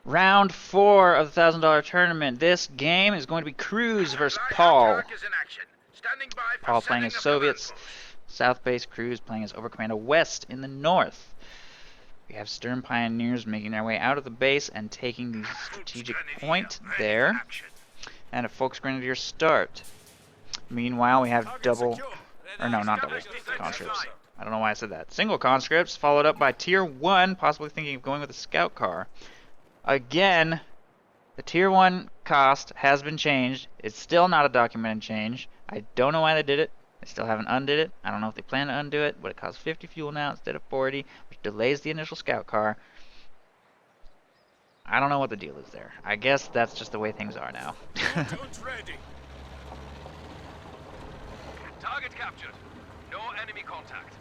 Round 4 of the $1,000 tournament. This game is going to be Cruzz versus Paul. Paul playing as Soviets, South Base, Cruzz playing as Overcommando West in the north. We have Stern Pioneers making their way out of the base and taking the strategic point there. And a Folks Grenadiers start. Meanwhile, we have conscripts. I don't know why I said that. Single conscripts, followed up by Tier 1, possibly thinking of going with a scout car. Again, the Tier 1 cost has been changed. It's still not a documented change. I don't know why they did it. They still haven't undid it. I don't know if they plan to undo it, but it costs 50 fuel now instead of 40, which delays the initial scout car. I don't know what the deal is there. I guess that's just the way things are now. Target captured. No enemy contact.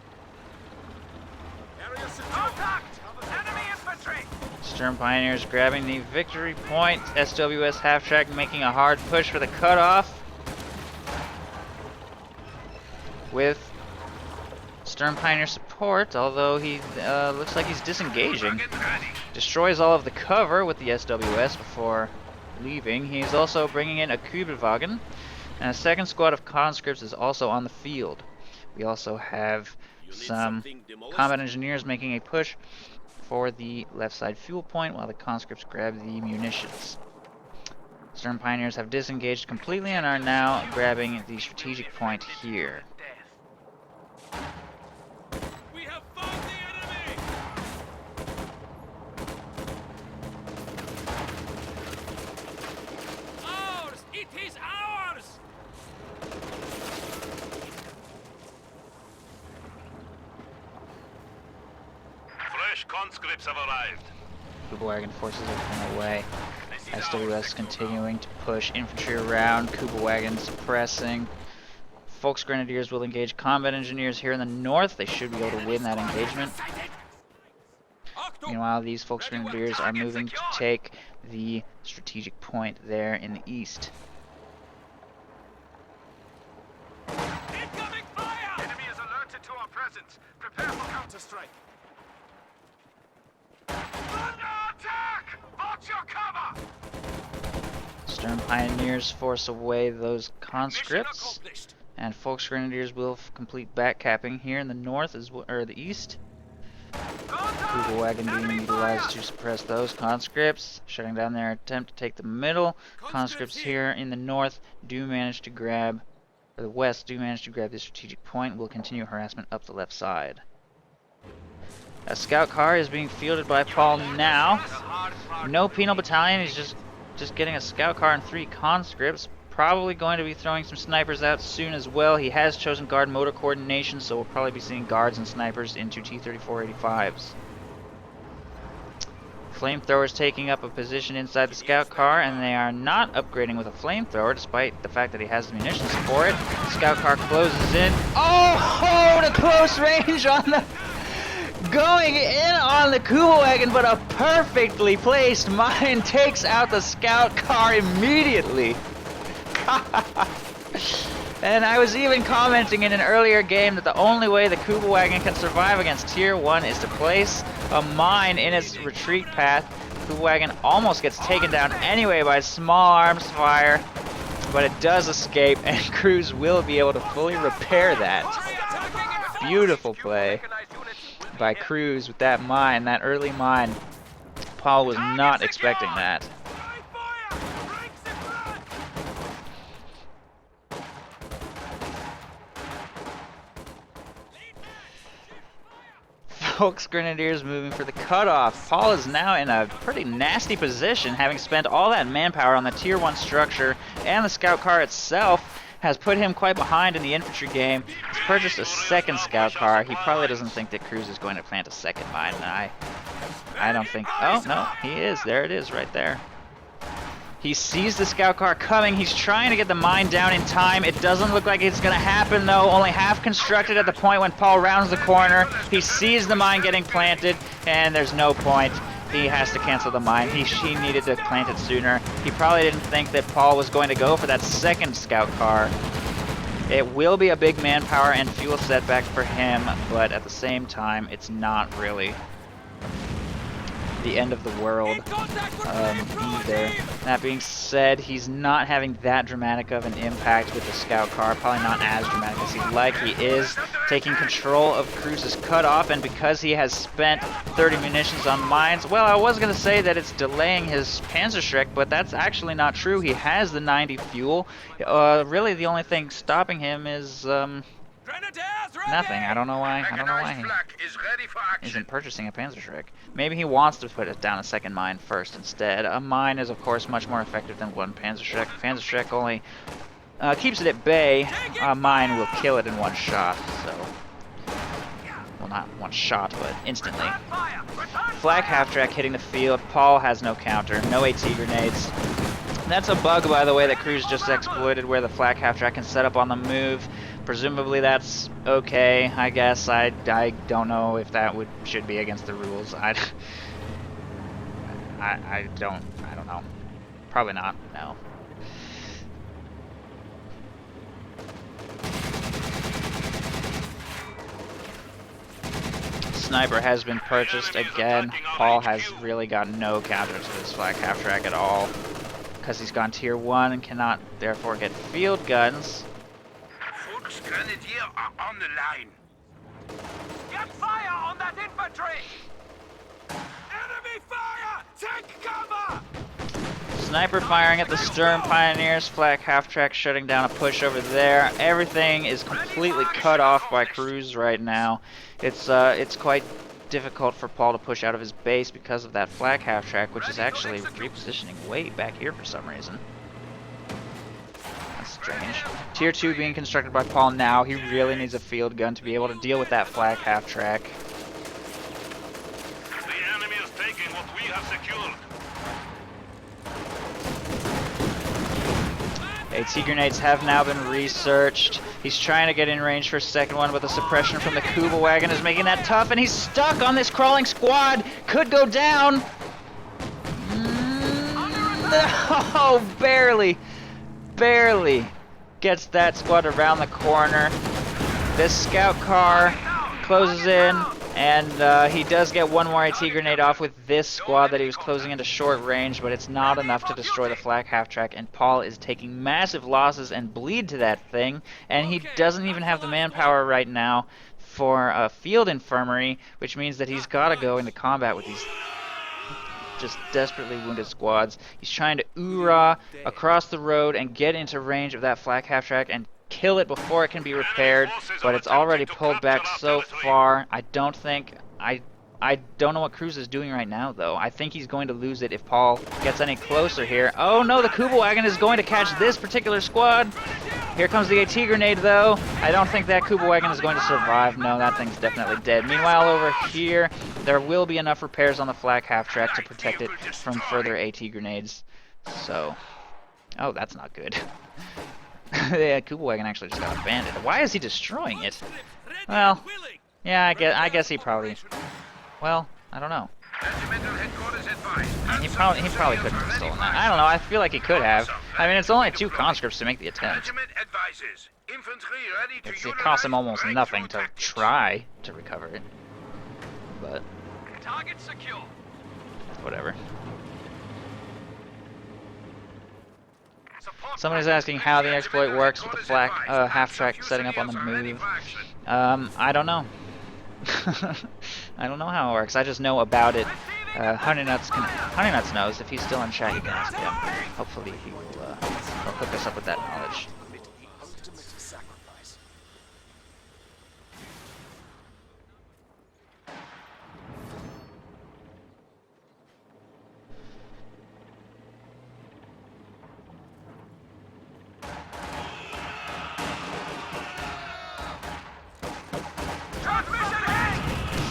Contact! Enemy infantry! Stern Pioneers grabbing the victory point. SWS half-track making a hard push for the cutoff. With Stern Pioneer support, although he looks like he's disengaging. Destroys all of the cover with the SWS before leaving. He's also bringing in a Kübelwagen, and a second squad of conscripts is also on the field. We also have some combat engineers making a push for the left side fuel point while the conscripts grab the munitions. Stern Pioneers have disengaged completely and are now grabbing the strategic point here. We have found the enemy! Ours! It is ours! Fresh conscripts have arrived. Kübelwagen forces everything away. SWS continuing to push infantry around. Kübelwagen suppressing. Folks Grenadiers will engage combat engineers here in the north. They should be able to win that engagement. Meanwhile, these Folks Grenadiers are moving to take the strategic point there in the east. Incoming fire! Enemy is alerted to our presence. Prepare for counter-strike. Under attack! Vault your cover! Stern Pioneers force away those conscripts. And Folks Grenadiers will complete backcapping here in the north or the east. Kübelwagen being utilized to suppress those conscripts, shutting down their attempt to take the middle. Conscripts here in the north do manage to grab, or the west do manage to grab the strategic point. Will continue harassment up the left side. A scout car is being fielded by Paul now. No penal battalion. He's just getting a scout car and 3 conscripts. Probably going to be throwing some snipers out soon as well. He has chosen guard motor coordination, so we'll probably be seeing guards and snipers into T-3485s. Flamethrowers taking up a position inside the scout car, and they are not upgrading with a flamethrower, despite the fact that he has the munitions for it. The scout car closes in. Oh, to close range on the... Going in on the Kübelwagen, but a perfectly placed mine takes out the scout car immediately. And I was even commenting in an earlier game that the only way the Kübelwagen can survive against Tier 1 is to place a mine in its retreat path. Kübelwagen almost gets taken down anyway by small arms fire, but it does escape, and Cruzz will be able to fully repair that. Beautiful play by Cruzz with that mine, that early mine. Paul was not expecting that. Folks Grenadiers moving for the cutoff. Paul is now in a pretty nasty position, having spent all that manpower on the Tier 1 structure, and the scout car itself has put him quite behind in the infantry game. He's purchased a second scout car. He probably doesn't think that Cruzz is going to plant a second mine, and I don't think... Oh, no, he is. There it is, right there. He sees the scout car coming. He's trying to get the mine down in time. It doesn't look like it's going to happen, though. Only half constructed at the point when Paul rounds the corner. He sees the mine getting planted, and there's no point. He has to cancel the mine. He needed to plant it sooner. He probably didn't think that Paul was going to go for that second scout car. It will be a big manpower and fuel setback for him, but at the same time, it's not really. the end of the world either. That being said, he's not having that dramatic of an impact with the scout car, probably not as dramatic as he'd like. He is taking control of Cruzz's cutoff, and because he has spent 30 munitions on mines, well, I was going to say that it's delaying his Panzerschreck, but that's actually not true. He has the 90 fuel. Really, the only thing stopping him is nothing. I don't know why. I don't know why he isn't purchasing a Panzerschreck. Maybe he wants to put it down a second mine first instead. A mine is, of course, much more effective than one Panzerschreck. Panzerschreck only keeps it at bay. A mine will kill it in one shot. So, well, not one shot, but instantly. Flak half-track hitting the field. Paul has no counter, no AT grenades. That's a bug, by the way, that Cruzz just exploited, where the flak half-track can set up on the move. Presumably that's okay, I guess. I don't know if that should be against the rules. I don't know. Probably not, no. Sniper has been purchased again. Paul has really got no counter to this flak half-track at all, because he's gone tier 1 and cannot therefore get field guns. Grenadier are on the line. Get fire on that infantry! Enemy fire! Take cover! Sniper firing at the Sturm Pioneers. Flak half-track shutting down a push over there. Everything is completely cut off by Cruzz right now. It's quite difficult for Paul to push out of his base because of that flak half-track, which is actually repositioning way back here for some reason. That's strange. Tier 2 being constructed by Paul now. He really needs a field gun to be able to deal with that flak half-track. The enemy is taking what we have secured. AT grenades have now been researched. He's trying to get in range for a second one, but the suppression from the Kuba wagon is making that tough, and he's stuck on this crawling squad. Could go down. No, barely gets that squad around the corner. This scout car closes in, and he does get one more AT grenade off with this squad that he was closing into short range, but it's not enough to destroy the flak half-track, and Paul is taking massive losses and bleed to that thing, and he doesn't even have the manpower right now for a field infirmary, which means that he's got to go into combat with these just desperately wounded squads. He's trying to oorah across the road and get into range of that flak half-track and kill it before it can be repaired, but it's already pulled back so far. I don't know what Cruzz is doing right now, though. I think he's going to lose it if Paul gets any closer here. Oh no, the Kuba wagon is going to catch this particular squad. Here comes the AT grenade, though. I don't think that Kuba wagon is going to survive. No, that thing's definitely dead. Meanwhile, over here, there will be enough repairs on the flak half-track to protect it from further AT grenades. So, oh, that's not good. The Kuba wagon actually just got abandoned. Why is he destroying it? Well, yeah, I guess he probably. Well, I don't know. He probably couldn't have stolen that. I don't know. I feel like he could have. I mean, it's only 2 conscripts to make the attempt. It costs him almost nothing to try to recover it. But Target secure. whatever. Somebody's asking how the exploit works with the flak half-track setting up on the move. I don't know. I don't know how it works. I just know about it. Honeynuts knows. If he's still in chat, you can ask him. Hopefully he'll hook us up with that knowledge.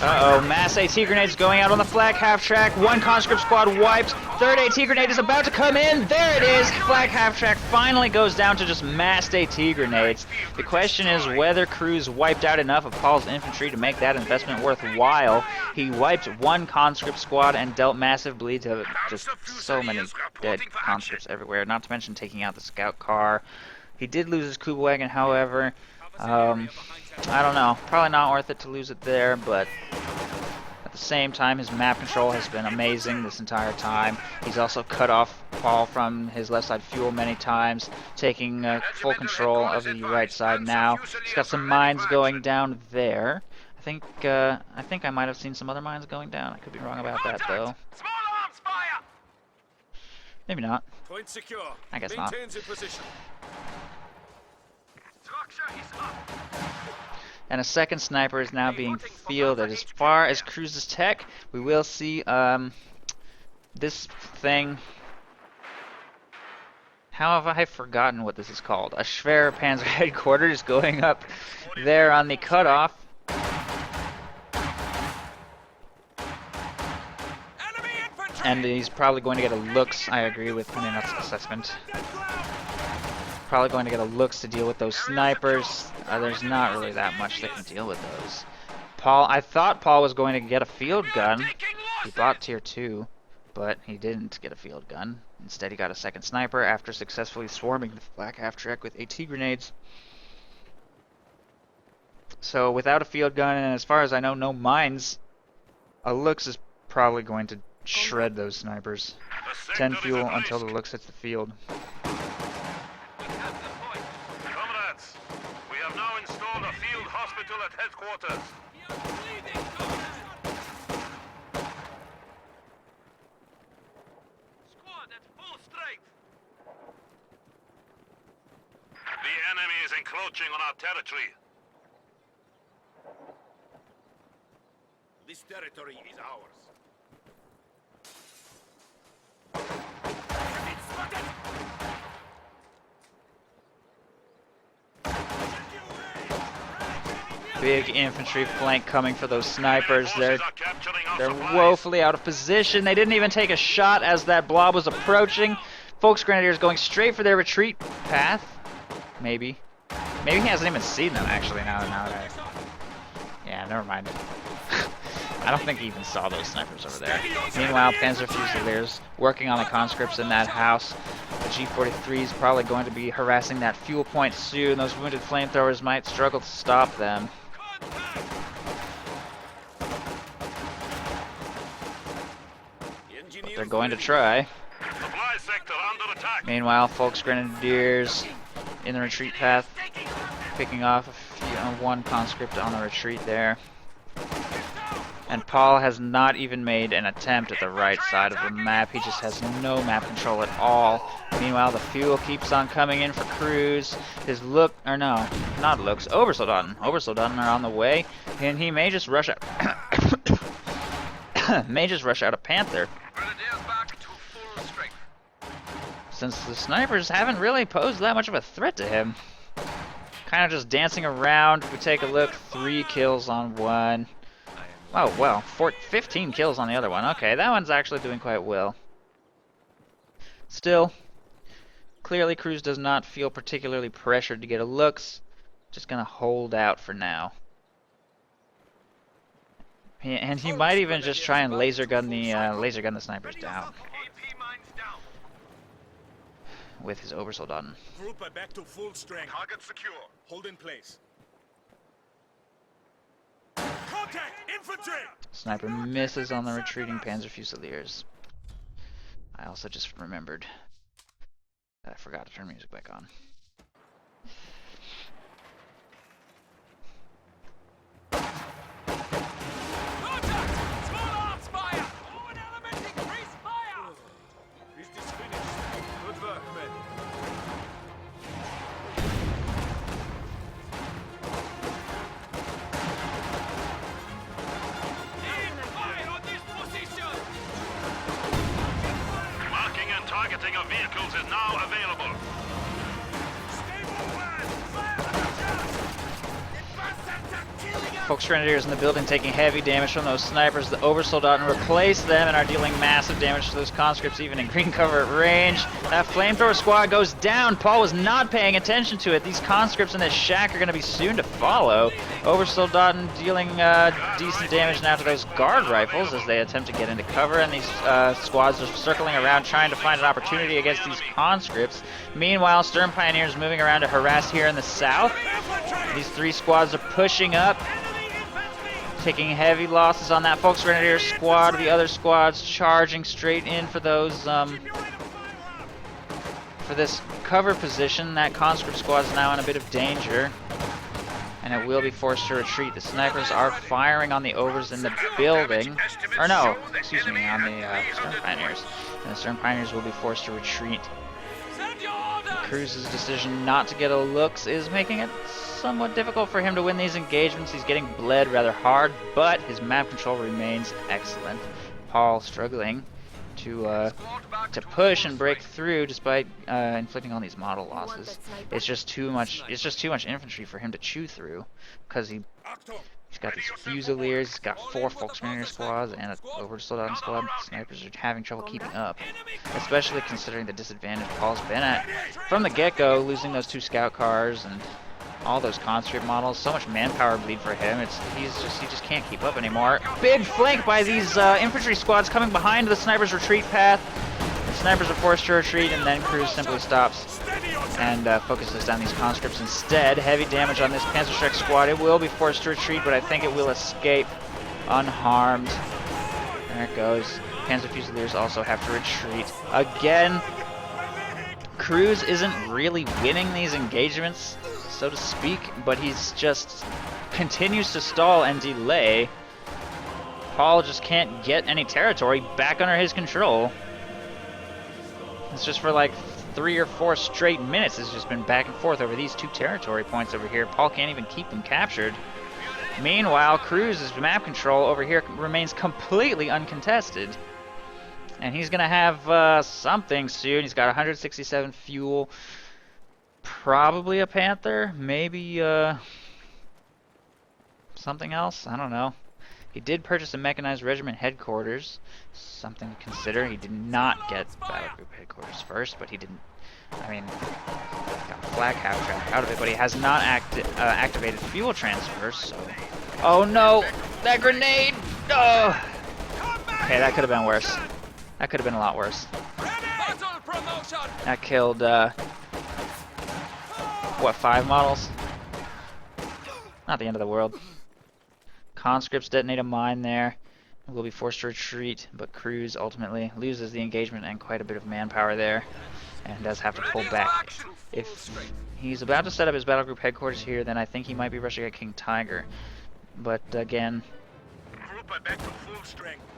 Uh-oh, mass AT grenades going out on the flak half-track. 1 conscript squad wiped. 3rd AT grenade is about to come in. There it is. Flak half-track finally goes down to just massed AT grenades. The question is whether Cruzz wiped out enough of Paul's infantry to make that investment worthwhile. He wiped 1 conscript squad and dealt massive bleed to just so many dead conscripts everywhere, not to mention taking out the scout car. He did lose his Kuba wagon, however. I don't know. Probably not worth it to lose it there, but At the same time, his map control has been amazing this entire time. He's also cut off Paul from his left side fuel many times, taking full control of the right side now. He's got some mines going down there. I think I might have seen some other mines going down. I could be wrong about that though. Small arms fire! Maybe not. Point secure. I guess not. Maintains in position. Structure is up. And a second sniper is now being fielded. As far as Cruzz's tech, we will see this thing. How have I forgotten what this is called? A Schwerpanzer headquarters going up there on the cutoff. And he's probably going to get a looks. I agree with Hunninut's assessment. Probably going to get a looks to deal with those snipers. There's not really that much that can deal with those. I thought Paul was going to get a field gun. He bought tier 2, but he didn't get a field gun. Instead, he got a second sniper after successfully swarming the black half-track with AT grenades. So without a field gun, and as far as I know, no mines, a looks is probably going to shred those snipers. 10 fuel until the looks hits the field. Comrades, we have now installed a field hospital at headquarters. Squad at full strength. The enemy is encroaching on our territory. This territory is ours. Big infantry flank coming for those snipers. They're woefully out of position. They didn't even take a shot as that blob was approaching. Folks Grenadiers going straight for their retreat path. Maybe he hasn't even seen them actually. Yeah, never mind. I don't think he even saw those snipers over there. Meanwhile, Panzer Fusiliers working on the conscripts in that house. The G43 is probably going to be harassing that fuel point soon. Those wounded flamethrowers might struggle to stop them. But they're going to try. Meanwhile, Folks Grenadiers in the retreat path, picking off one conscript on the retreat there. And Paul has not even made an attempt at the right side of the map. He just has no map control at all. Meanwhile, the fuel keeps on coming in for Cruzz. His Obersoldaten. Obersoldaten are on the way, and he may just rush out. A Panther. Since the snipers haven't really posed that much of a threat to him. Kind of just dancing around. If we take a look, 3 kills on one. Oh, well, 15 kills on the other one. Okay, that one's actually doing quite well. Still, clearly Cruzz does not feel particularly pressured to get a looks. Just gonna hold out for now. And he might even just try and laser gun the snipers down with his Obersoldaten. Group are back to full strength. Target secure. Hold in place. Contact! Infantry! Sniper misses on the retreating Panzer Fusiliers. I also just remembered that I forgot to turn music back on. Contact! Small arms fire! Forward element increase fire! Is this finished? Good work, men. Targeting of vehicles is now available. Folks Grenadiers in the building taking heavy damage from those snipers. The Obersoldaten replace them and are dealing massive damage to those conscripts, even in green cover at range. That flamethrower squad goes down. Paul was not paying attention to it. These conscripts in this shack are going to be soon to follow. Obersoldaten dealing decent damage now to those guard rifles as they attempt to get into cover, and these squads are circling around trying to find an opportunity against these conscripts. Meanwhile, Sturm Pioneers moving around to harass here in the south. These 3 squads are pushing up. taking heavy losses on that Volksgrenadier squad. The other squads charging straight in for those, for this cover position. That conscript squad is now in a bit of danger, and it will be forced to retreat. The snipers are firing on the overs in the building, or no, excuse me, on the Stern Pioneers. And the Stern Pioneers will be forced to retreat. Cruzz's decision not to get a looks is making it somewhat difficult for him to win these engagements. He's getting bled rather hard, but his map control remains excellent. Paul struggling to push and break through despite inflicting all these model losses. It's just too much. It's just too much infantry for him to chew through, because he's got these Fusiliers, he's got 4 Volksgrenadier squads and an Oversoldaten squad. Snipers are having trouble keeping up, especially considering the disadvantage Paul's been at from the get-go, losing those 2 scout cars and all those conscript models. So much manpower bleed for him. He just can't keep up anymore. Big flank by these infantry squads coming behind the snipers' retreat path. The snipers are forced to retreat, and then Cruzz simply stops and focuses down these conscripts instead. Heavy damage on this Panzerschreck squad. It will be forced to retreat, but I think it will escape unharmed. There it goes. Panzer Fusiliers also have to retreat. Again, Cruzz isn't really winning these engagements, so to speak, but he's just continues to stall and delay. Paul just can't get any territory back under his control. It's just for like 3 or 4 straight minutes. It's just been back and forth over these 2 territory points over here. Paul can't even keep them captured. Meanwhile, Cruzz's map control over here remains completely uncontested. And he's going to have something soon. He's got 167 fuel. Probably a Panther. Maybe something else. I don't know. He did purchase a mechanized regiment headquarters. Something to consider. He did not get battle group headquarters first, but he didn't. I mean, got flag half out of it, but he has not activated fuel transfers. So, oh no, that grenade! Oh. Okay, that could have been worse. That could have been a lot worse. That killed what, 5 models? Not the end of the world. Conscripts detonate a mine there. Will be forced to retreat, but Cruzz ultimately loses the engagement and quite a bit of manpower there, and does have to pull back. If he's about to set up his battle group headquarters here, then I think he might be rushing at King Tiger. But again,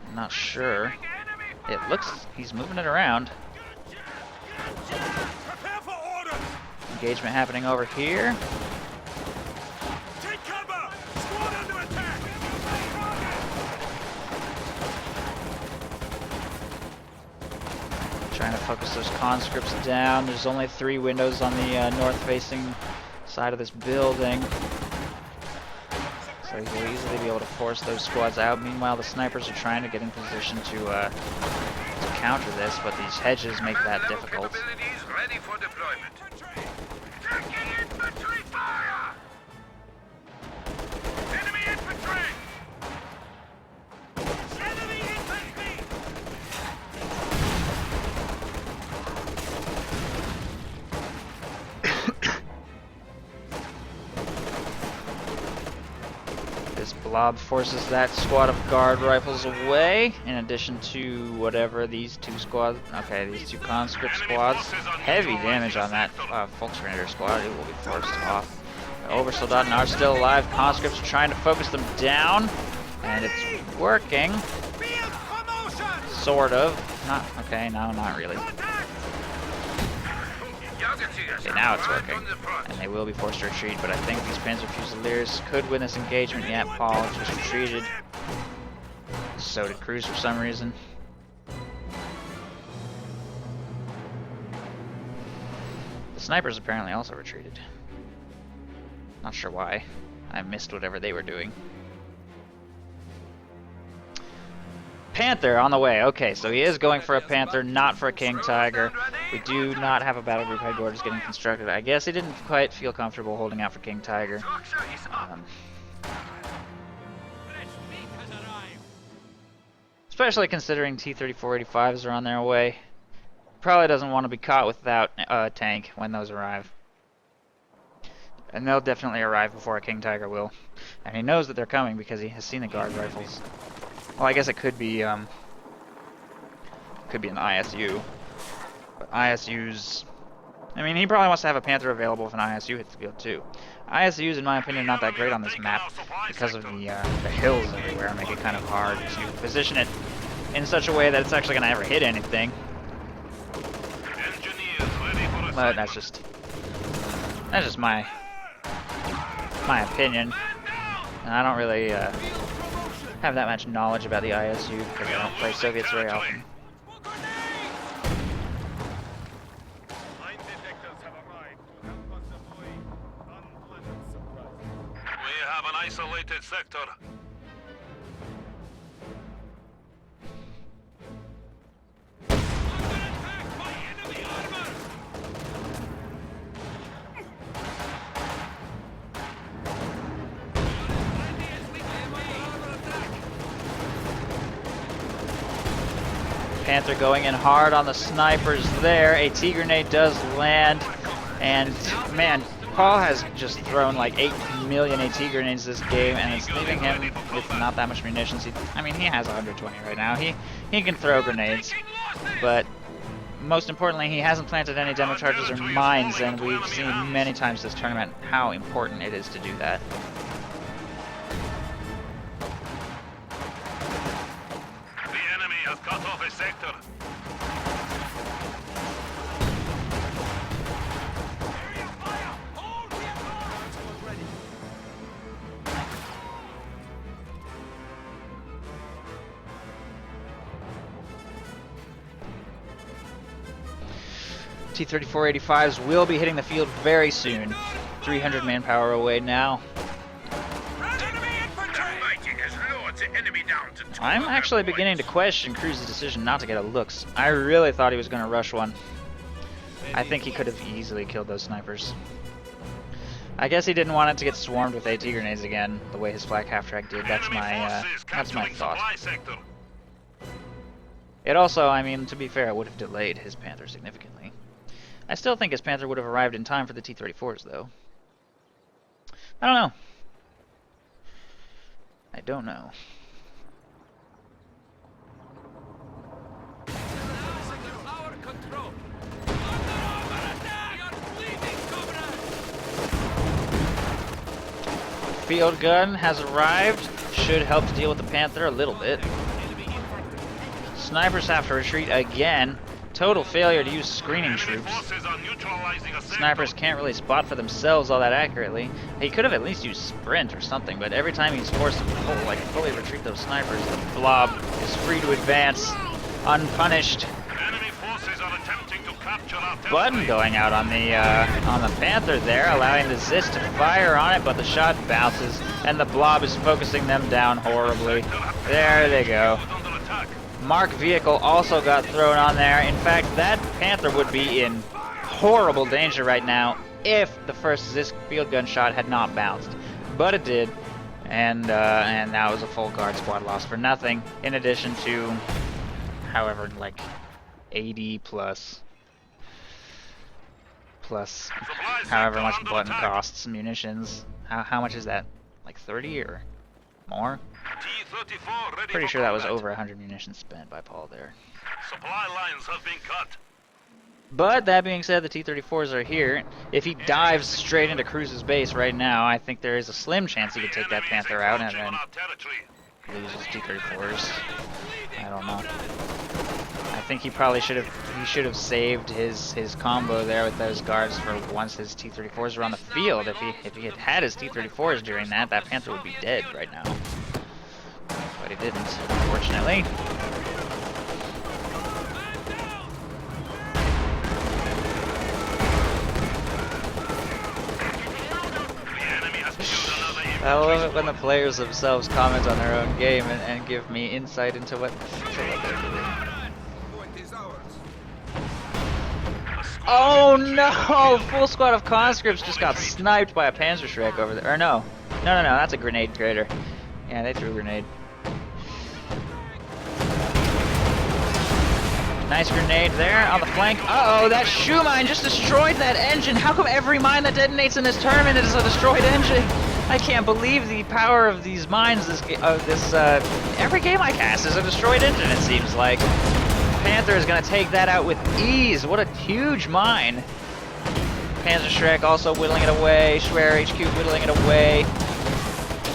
I'm not sure. It looks he's moving it around. Engagement happening over here. Trying to focus those conscripts down. There's only 3 windows on the north-facing side of this building, so he'll easily be able to force those squads out. Meanwhile, the snipers are trying to get in position to counter this, but these hedges make that difficult. This blob forces that squad of guard rifles away, in addition to whatever these 2 squads, okay, these 2 conscript squads. Heavy damage on that Volksgrenadier squad. It will be forced off. The Oversoldaten are still alive. Conscripts are trying to focus them down, and it's working. Sort of. Not, okay, no, not really. Okay, now it's working, and they will be forced to retreat, but I think these Panzer Fusiliers could win this engagement, yet Paul just retreated. So did Cruzz for some reason. The snipers apparently also retreated. Not sure why. I missed whatever they were doing. Panther on the way. Okay, so he is going for a Panther, not for a King Tiger. We do not have a battle group headquarters getting constructed. I guess he didn't quite feel comfortable holding out for King Tiger. Especially considering T-3485s are on their way. Probably doesn't want to be caught without a tank when those arrive. And they'll definitely arrive before a King Tiger will. And he knows that they're coming because he has seen the guard rifles. Well, I guess it could be an ISU. But ISU's... I mean, he probably wants to have a Panther available if an ISU hits the field too. ISU's, in my opinion, not that great on this map because of the hills everywhere make it kind of hard to position it in such a way that it's actually going to ever hit anything. But that's just my opinion. And I don't really have that much knowledge about the ISU because I don't play Soviets very often. We have an isolated sector. Panther going in hard on the snipers there. A T grenade does land, and man, Paul has just thrown like 8 million AT grenades this game, and it's leaving him with not that much munitions. I mean, he has 120 right now. He can throw grenades, but most importantly, he hasn't planted any demo charges or mines, and we've seen many times this tournament how important it is to do that. Cut off a sector. Area fire! Hold the advance! Ready. T-3485s will be hitting the field very soon. 300 manpower away now. I'm actually beginning to question Cruzz's decision not to get a looks. I really thought he was going to rush one. I think he could have easily killed those snipers. I guess he didn't want it to get swarmed with AT grenades again, the way his flak half-track did. That's my thought. It also, I mean, to be fair, it would have delayed his Panther significantly. I still think his Panther would have arrived in time for the T-34s, though. I don't know. I don't know. Field gun has arrived. Should help to deal with the Panther a little bit. Snipers have to retreat again. Total failure to use screening troops. Snipers can't really spot for themselves all that accurately. He could have at least used sprint or something, but every time he's forced to fully retreat those snipers, the blob is free to advance, unpunished. Button going out on the Panther there, allowing the Zis to fire on it, but the shot bounces, and the blob is focusing them down horribly. There they go. Mark vehicle also got thrown on there. In fact, that Panther would be in horrible danger right now if the first Zis field gun shot had not bounced. But it did, and that was a full guard squad loss for nothing, in addition to, however, like 80 plus however much the button costs munitions. How much is that? Like 30 or more? Pretty sure that was over 100 munitions spent by Paul there. Supply lines have been cut. But that being said, the T-34s are here. If he dives straight into Cruzz's base right now, I think there is a slim chance he could take that Panther out and then lose his T-34s. I don't know. I think he probably should have saved his combo there with those guards for once his T-34s were on the field. If he had had his T-34s during that Panther would be dead right now. But he didn't, unfortunately. I love it when the players themselves comment on their own game and give me insight into what they're doing. Oh no! Full squad of conscripts just got sniped by a Panzerschreck over there. Or no, that's a grenade crater. Yeah, they threw a grenade. Nice grenade there on the flank. Uh-oh, that shoe mine just destroyed that engine. How come every mine that detonates in this tournament is a destroyed engine? I can't believe the power of these mines. Every game I cast is a destroyed engine, it seems like. Panther is going to take that out with ease. What a huge mine. Panzer Shrek also whittling it away. Schwer HQ whittling it away.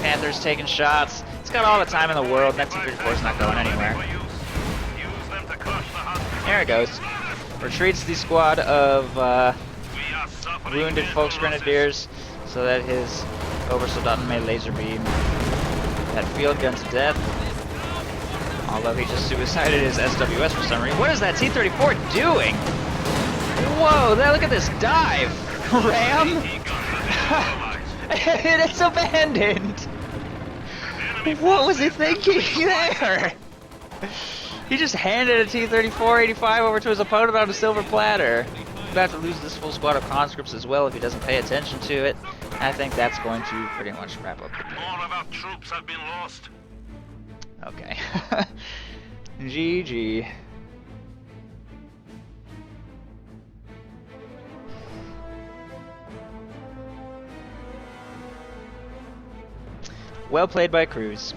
Panther's taking shots. It's got all the time in the world. That T-34 is not going anywhere. There it goes. Retreats the squad of wounded Volksgrenadiers so that his Obersoldaten may laser beam that field gun to death. Although he just suicided his SWS for some reason. What is that T-34 doing? Whoa, look at this dive! Ram? It's abandoned! What was he thinking there? He just handed a T-34-85 over to his opponent on a silver platter. He's about to lose this full squad of conscripts as well if he doesn't pay attention to it. I think that's going to pretty much wrap up the game. All of our troops have been lost. Okay. GG. Well played by Cruzz.